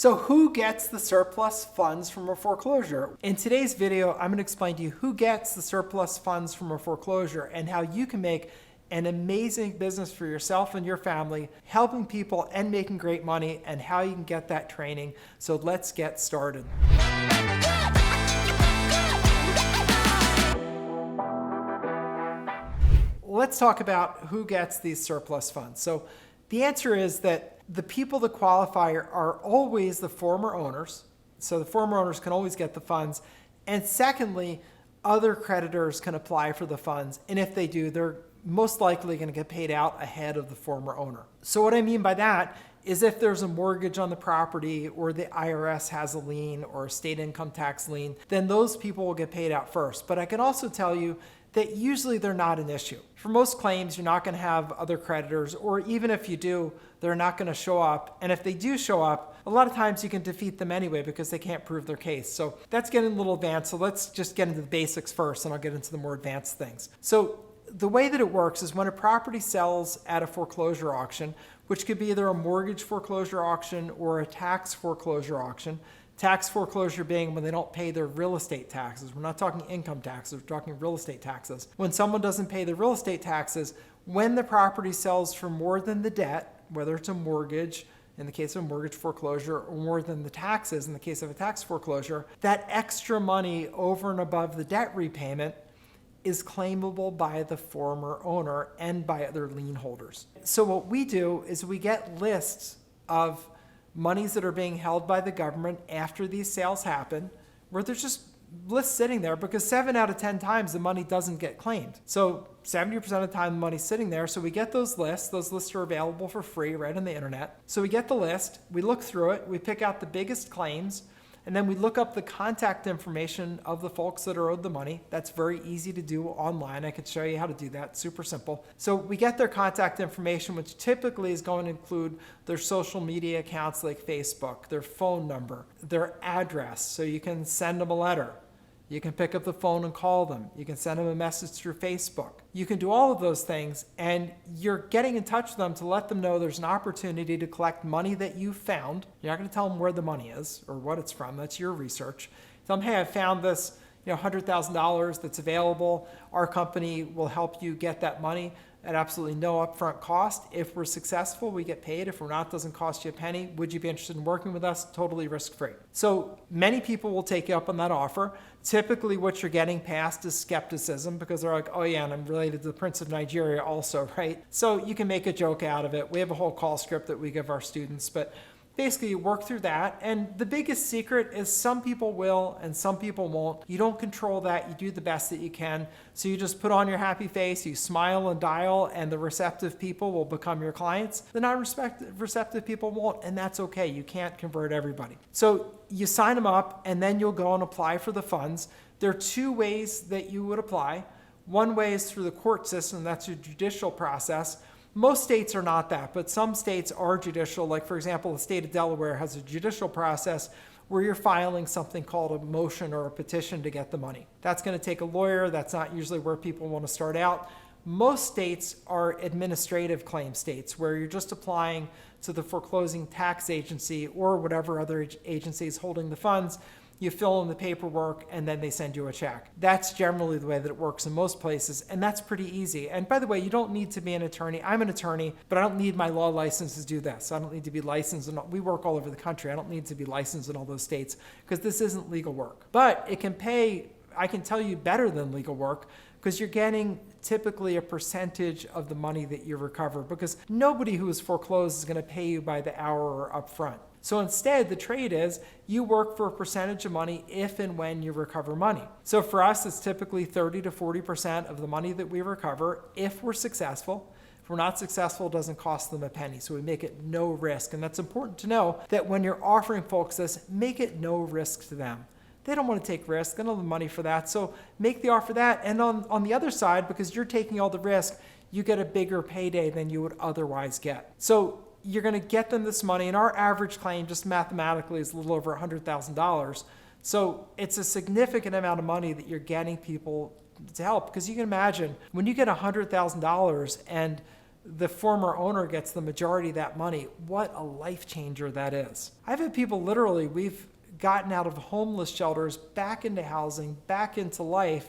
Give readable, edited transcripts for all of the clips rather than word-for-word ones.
So who gets the surplus funds from a foreclosure? In today's video, I'm going to explain to you who gets the surplus funds from a foreclosure and how you can make an amazing business for yourself and your family, helping people and making great money, and how you can get that training. So let's get started. Let's talk about who gets these surplus funds. So the answer is that the people that qualify are always the former owners. So the former owners can always get the funds. And secondly, other creditors can apply for the funds. And if they do, they're most likely going to get paid out ahead of the former owner. So what I mean by that is if there's a mortgage on the property, or the IRS has a lien, or a state income tax lien, then those people will get paid out first. But I can also tell you that usually they're not an issue. For most claims, you're not going to have other creditors, or even if you do, they're not going to show up. And if they do show up, a lot of times you can defeat them anyway because they can't prove their case. So that's getting a little advanced. So let's just get into the basics first, and I'll get into the more advanced things. So the way that it works is when a property sells at a foreclosure auction, which could be either a mortgage foreclosure auction or a tax foreclosure auction. Tax foreclosure being when they don't pay their real estate taxes. We're not talking income taxes, we're talking real estate taxes. When someone doesn't pay the real estate taxes, when the property sells for more than the debt, whether it's a mortgage, in the case of a mortgage foreclosure, or more than the taxes in the case of a tax foreclosure, that extra money over and above the debt repayment is claimable by the former owner and by other lien holders. So what we do is we get lists of monies that are being held by the government after these sales happen, where there's just lists sitting there, because 7 out of 10 times the money doesn't get claimed. So 70% of the time the money's sitting there. So we get those lists. Those lists are available for free right on the internet. So we get the list, we look through it, we pick out the biggest claims, and then we look up the contact information of the folks that are owed the money. That's very easy to do online. I could show you how to do that, super simple. So we get their contact information, which typically is going to include their social media accounts like Facebook, their phone number, their address, so you can send them a letter. You can pick up the phone and call them. You can send them a message through Facebook. You can do all of those things, and you're getting in touch with them to let them know there's an opportunity to collect money that you found. You're not going to tell them where the money is or what it's from. That's your research. Tell them, hey, I found this $100,000 that's available. Our company will help you get that money at absolutely no upfront cost. If we're successful, we get paid. If we're not, it doesn't cost you a penny. Would you be interested in working with us? Totally risk-free. So many people will take you up on that offer. Typically what you're getting past is skepticism, because they're like, oh yeah, and I'm related to the Prince of Nigeria also, right? So you can make a joke out of it. We have a whole call script that we give our students, but basically you work through that. And the biggest secret is some people will and some people won't. You don't control that. You do the best that you can. So you just put on your happy face, you smile and dial, and the receptive people will become your clients. The non-receptive people won't, and that's okay. You can't convert everybody. So you sign them up, and then you'll go and apply for the funds. There are 2 ways that you would apply. One way is through the court system. That's your judicial process. Most states are not that, but some states are judicial. Like, for example, the state of Delaware has a judicial process where you're filing something called a motion or a petition to get the money. That's going to take a lawyer. That's not usually where people want to start out. Most states are administrative claim states, where you're just applying to the foreclosing tax agency or whatever other agency is holding the funds. You fill in the paperwork, and then they send you a check. That's generally the way that it works in most places, and that's pretty easy. And by the way, you don't need to be an attorney. I'm an attorney, but I don't need my law license to do this. I don't need to be licensed, and we work all over the country. I don't need to be licensed in all those states, because this isn't legal work. But it can pay, I can tell you, better than legal work, because you're getting typically a percentage of the money that you recover, because nobody who is foreclosed is going to pay you by the hour or upfront. So instead, the trade is you work for a percentage of money if and when you recover money. So for us, it's typically 30 to 40% of the money that we recover if we're successful. If we're not successful, it doesn't cost them a penny. So we make it no risk. And that's important to know, that when you're offering folks this, make it no risk to them. They don't want to take risks. They don't have the money for that. So make the offer that. And on the other side, because you're taking all the risk, you get a bigger payday than you would otherwise get. So you're going to get them this money, and our average claim just mathematically is a little over $100,000. So it's a significant amount of money that you're getting people to help, because you can imagine when you get $100,000 and the former owner gets the majority of that money. What a life changer that is. I've had people literally, we've gotten out of homeless shelters, back into housing, back into life,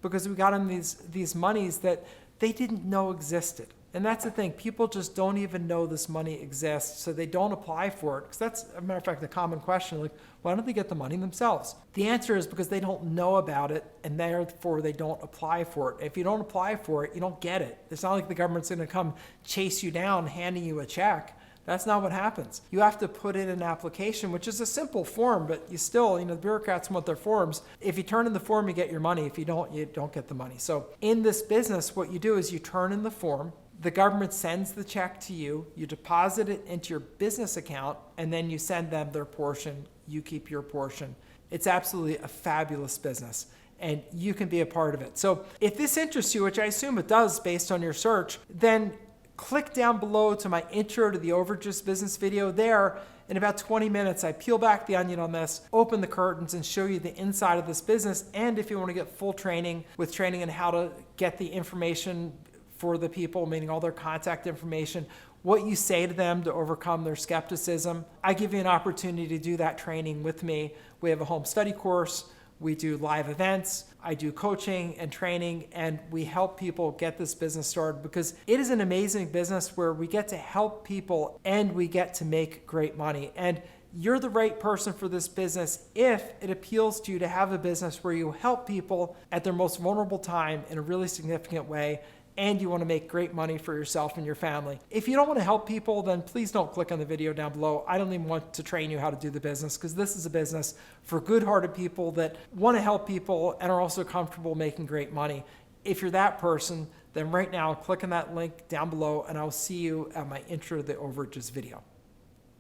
because we got them these monies that they didn't know existed. And that's the thing, people just don't even know this money exists, so they don't apply for it. Because that's, as a matter of fact, a common question, like, why don't they get the money themselves? The answer is because they don't know about it, and therefore they don't apply for it. If you don't apply for it, you don't get it. It's not like the government's gonna come chase you down, handing you a check. That's not what happens. You have to put in an application, which is a simple form, but you still, the bureaucrats want their forms. If you turn in the form, you get your money. If you don't get the money. So in this business, what you do is you turn in the form, the government sends the check to you, you deposit it into your business account, and then you send them their portion, you keep your portion. It's absolutely a fabulous business, and you can be a part of it. So if this interests you, which I assume it does based on your search, then click down below to my intro to the Overages business video. There, in about 20 minutes, I peel back the onion on this, open the curtains, and show you the inside of this business. And if you want to get full training with training on how to get the information for the people, meaning all their contact information, what you say to them to overcome their skepticism, I give you an opportunity to do that training with me. We have a home study course. We do live events, I do coaching and training, and we help people get this business started because it is an amazing business where we get to help people and we get to make great money. And you're the right person for this business if it appeals to you to have a business where you help people at their most vulnerable time in a really significant way, and you want to make great money for yourself and your family. If you don't want to help people, then please don't click on the video down below. I don't even want to train you how to do the business because this is a business for good-hearted people that want to help people and are also comfortable making great money. If you're that person, then right now click on that link down below and I'll see you at my intro to the Overages video.